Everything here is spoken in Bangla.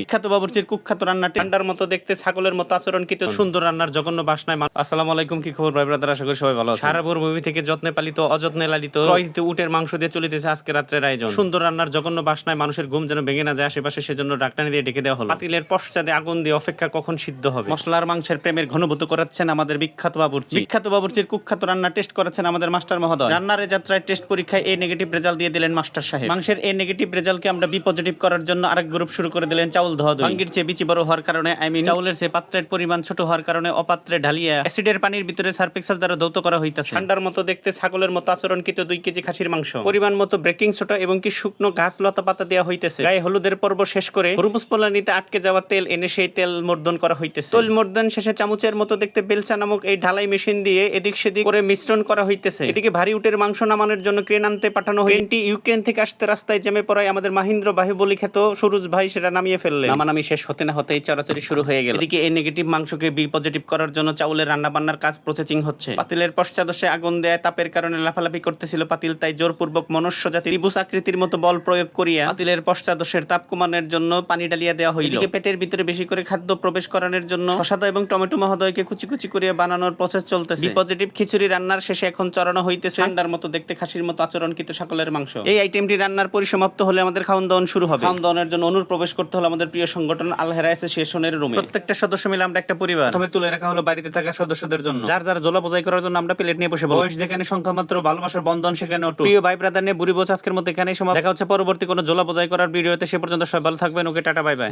বিখ্যাত বাবুর্চির কুখ্যাত রান্নাটি ঠান্ডার মতো দেখতে, ছাগলের মতো আচরণ, কিন্তু সুন্দর রান্নার জঘন্য বাসনায়। আসসালামু আলাইকুম, কি খবর ভাই ব্রাদার? আশা করি সবাই ভালো আছেন। সারাপুর মুভি থেকে যত্নে পালিত অযত্নে লালিত ক্রয়িত উটের মাংস দিয়ে চলিতেছে আজকে রাত্রের আয়োজন। সুন্দর রান্নার জঘন্য বাসনায় মানুষের ঘুম যেন ভেঙে না যায় আশেপাশে, সেজন্য ডাকটানি দিয়ে ডেকে দেওয়া হলো। পাতিলের পশ্চাদে আগুন দিয়ে অপেক্ষা কখন সিদ্ধ হবে। মশলার মাংসের প্রেমের ঘনভূত করাচ্ছেন আমাদের বিখ্যাত বাবুর্চি। বিখ্যাত বাবুর্চির কুখ্যাত রান্না টেস্ট করেছেন আমাদের মাস্টার মহোদয়। রান্নার যাত্রায় টেস্ট পরীক্ষায় এ নেগেটিভ রেজাল্ট দিয়ে দিলেন মাস্টার সাহেব। মাংসের এ নেগেটিভ রেজাল্টকে আমরা বি পজিটিভ করার জন্য আরেক গ্রুপ শুরু করে দিলেন চাউল ধোয়া। ভাঙ্গির চেয়ে বিচি বড় হওয়ার কারণে, চাউলের চেয়ে পাত্রের পরিমাণ ছোট হওয়ার কারণে অপাত্রে ঢালিয়া অ্যাসিডের পানির ভিতরে সার্ফ এক্সেল দ্বারা ধৌত করা হইতাছে। ঠান্ডার মতো দেখতে, ছাগলের মতো আচরণকৃত 2 কেজি খাসির মাংস, পরিমাণ মতো বেকিং সোডা এবং কি শুকনো ঘাস লতা পাতা দেওয়া হইতেছে। গায়ে হলুদের পর্ব শেষ করে হুরুমুস পোলানিতে আটকে যাওয়া তেল এনে সেই তেল মর্দন করা হইতেছে। তেল মর্দন শেষে চামচের মতো দেখতে বেলচা নামক এই ঢালাই মেশিন দিয়ে এদিক সেদিক করে মিশ্রণ করা হইতেছে। এদিকে ভারী উটের মাংস নামানোর জন্য ক্রেন আনতে পাঠানো হয়। ট্রেনটি ইউক্রেন থেকে আসতে রাস্তায় জ্যামে পড়ায় আমাদের মাহিন্দ্র বাহুবলী খ্যাত সুরুজ ভাই সেটা নামিয়ে ফেললেন। নামানামি শেষ হতে না হতেই চড়াচড়ি শুরু হয়ে গেল। এদিকে এই নেগেটিভ মাংসকে বি পজিটিভ করার জন্য চাউলের রান্না বান্নার কাজ প্রসেসিং হচ্ছে। পাতিলের পশ্চাদশে আগুন দেয় তাপের কারণে লাফালাফি করতেছিল পাতিল, তাই জোরপূর্বক মনুষ্য জাতি ত্রিভুজ আকৃতির মতো বল প্রয়োগ করিয়া পাতিলের পশ্চাদশের তাপ কমানোর জন্য পানি ডালিয়া দেওয়া হইল। এদিকে পেটের ভিতরে বেশি করে খাদ্য প্রবেশ করানোর জন্য শশা এবং টমেটো মহোদয়কে কুচি কুচি করে বানানোর প্রসেস চলতেছে। বি পজিটিভ খিচুড়ি রান্নার শেষে এখন চড়ানো হইতেছে ঠান্ডার মতো দেখতে খাসির মতো আচরণকৃত ছাগলের মাংস। এই আইটেমটি রান্নার পরিসমাপ্ত হলে আমাদের খাওয়ান দাওয়ান শুরু হবে। খাওয়ান দাওয়ানের জন্য অনুপ্রবেশ করতে হলে আমাদের প্রিয় সংগঠন আল হেরা অ্যাসোসিয়েশনের রুমে। প্রত্যেকটা সদস্য মিলে আমরা একটা পরিবার। প্রথমে তুলে রাখা হলো বাড়িতে থাকা সদস্যদের জন্য, যার যার জোলা বোঝাই করার জন্য আমরা প্লেট নিয়ে বসে বলবো। বয়স যেখানে সংখ্যা মাত্র, ভালোবাসার বন্ধন সেখানে অটুট। প্রিয় ভাই ব্রাদার নিয়ে বুড়ি বোঝ আজকের মধ্যে এখানেই সমাপ্ত। দেখা হচ্ছে পরবর্তী কোনো জোলা বোঝাই করার ভিডিওতে। সে পর্যন্ত সবাই ভালো থাকবেন। ওকে, টাটা, বাই বাই।